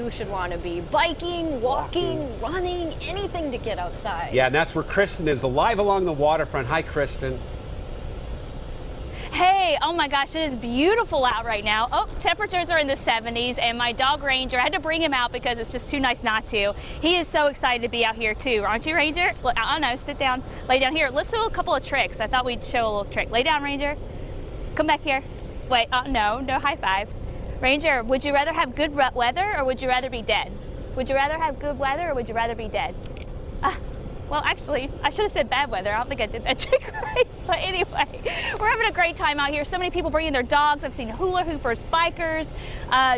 you should want to be. Biking, walking, running, anything to get outside. Yeah, and that's where Kristen is, live along the waterfront. Hi, Kristen. Hey, oh my gosh, it is beautiful out right now. Oh, temperatures are in the 70s, and my dog Ranger, I had to bring him out because it's just too nice not to. He is so excited to be out here too, aren't you, Ranger? Look, I don't know, sit down, lay down here. Let's do a couple of tricks. I thought we'd show a little trick. Lay down, Ranger. Come back here. Wait, no high five. Ranger, would you rather have good weather or would you rather be dead? Would you rather have good weather or would you rather be dead? Well, actually, I should have said bad weather. I don't think I did that trick right. But anyway, we're having a great time out here. So many people bringing their dogs. I've seen hula hoopers, bikers,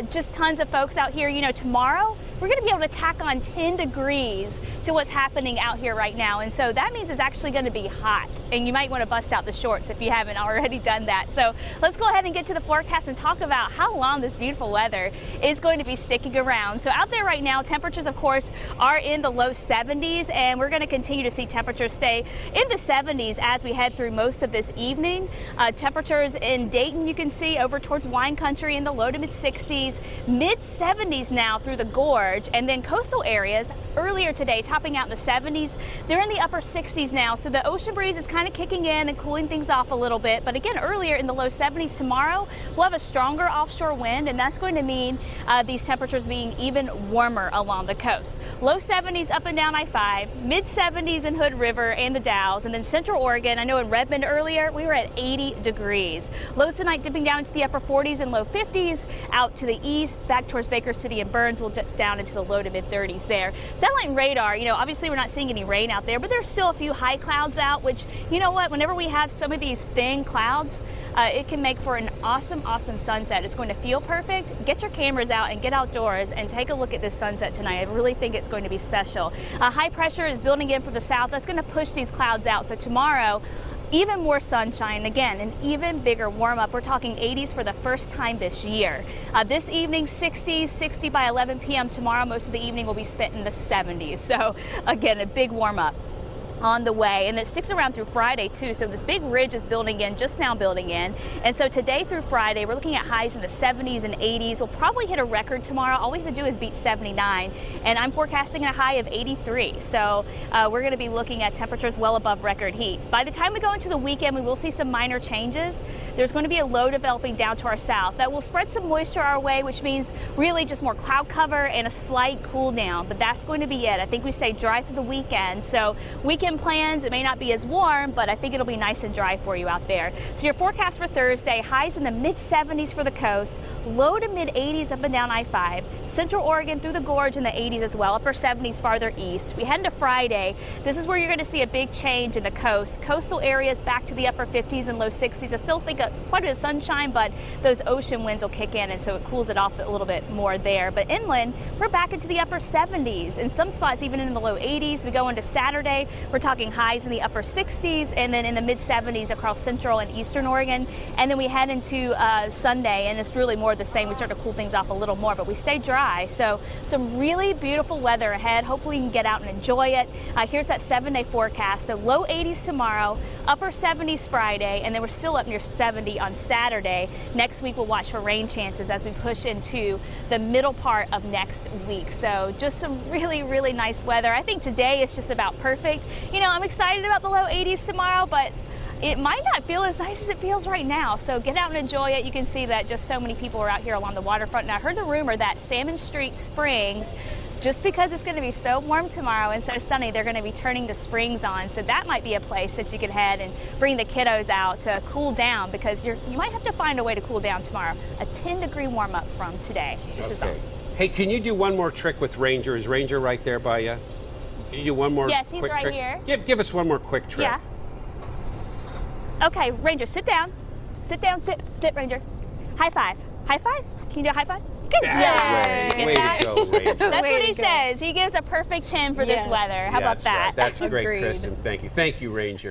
just tons of folks out here. You know, tomorrow, we're going to be able to tack on 10 degrees to what's happening out here right now. And so that means it's actually going to be hot. And you might want to bust out the shorts if you haven't already done that. So let's go ahead and get to the forecast and talk about how long this beautiful weather is going to be sticking around. So out there right now, temperatures, of course, are in the low 70s. And we're going to continue to see temperatures stay in the 70s as we head through most of this evening. Temperatures in Dayton, you can see over towards wine country in the low to mid 60s, mid 70s now through the gorge, and then coastal areas earlier today topping out in the 70s. They're in the upper 60s now, so the ocean breeze is kind of kicking in and cooling things off a little bit. But again, earlier in the low 70s tomorrow, we'll have a stronger offshore wind, and that's going to mean these temperatures being even warmer along the coast. Low 70s up and down I-5, mid 70s in Hood River and the Dalles, and then Central Oregon. I know in Redmond earlier, we were at 80 degrees. Lows tonight dipping down into the upper 40s and low 50s. Out to the east, back towards Baker City and Burns, we'll dip down into the low to mid 30s there. Satellite and radar, you know, obviously we're not seeing any rain out there, but there's still a few high clouds out, which, you know what, whenever we have some of these thin clouds, it can make for an awesome, awesome sunset. It's going to feel perfect. Get your cameras out and get outdoors and take a look at this sunset tonight. I really think it's going to be special. High pressure is building in from the south. That's going to push these clouds out. So tomorrow, even more sunshine, again, an even bigger warm up. We're talking 80s for the first time this year. This evening, 60s, 60 by 11 p.m. tomorrow. Most of the evening will be spent in the 70s. So again, a big warm up on the way, and it sticks around through Friday too. So this big ridge is building in, just now building in. And so today through Friday, we're looking at highs in the 70s and 80s. We'll probably hit a record tomorrow. All we have to do is beat 79, and I'm forecasting a high of 83. So we're going to be looking at temperatures well above record heat. By the time we go into the weekend, we will see some minor changes. There's going to be a low developing down to our south that will spread some moisture our way, which means really just more cloud cover and a slight cool down, but that's going to be it. I think we stay dry through the weekend. So weekend plans, it may not be as warm, but I think it'll be nice and dry for you out there. So your forecast for Thursday, highs in the mid 70s for the coast, low to mid 80s up and down I-5, Central Oregon through the gorge in the 80s as well, upper 70s farther east. We head into Friday. This is where you're going to see a big change in the coast. Coastal areas back to the upper 50s and low 60s. I still think quite a bit of sunshine, but those ocean winds will kick in, and so it cools it off a little bit more there. But inland, we're back into the upper 70s. In some spots, even in the low 80s. We go into Saturday, we're talking highs in the upper 60s, and then in the mid 70s across central and eastern Oregon. And then we head into Sunday, and it's really more of the same. We start to cool things off a little more, but we stay dry. So some really beautiful weather ahead. Hopefully you can get out and enjoy it. Here's that 7-day forecast. So low 80s tomorrow, upper 70s Friday, and then we're still up near 70 on Saturday. Next week we'll watch for rain chances as we push into the middle part of next week. So just some really, really nice weather. I think today is just about perfect. You know, I'm excited about the low 80s tomorrow, but it might not feel as nice as it feels right now. So get out and enjoy it. You can see that just so many people are out here along the waterfront. And I heard the rumor that Salmon Street Springs, just because it's going to be so warm tomorrow and so sunny, they're going to be turning the springs on. So that might be a place that you could head and bring the kiddos out to cool down, because you might have to find a way to cool down tomorrow. A 10-degree warm up from today. This is awesome. Hey, can you do one more trick with Ranger? Is Ranger right there by you? Can you do one more Yes, he's quick right trick? here. Give us one more quick trick. Yeah. Okay, Ranger, sit down. Sit down, sit, Ranger. High five. High five? Can you do a high five? Good job. That's Did you way get that? to go, Ranger. That's Way what to he go. says. He gives a perfect 10 for this weather. How about That's that? right. That's great, Agreed. Kristen. Thank you. Thank you, Ranger.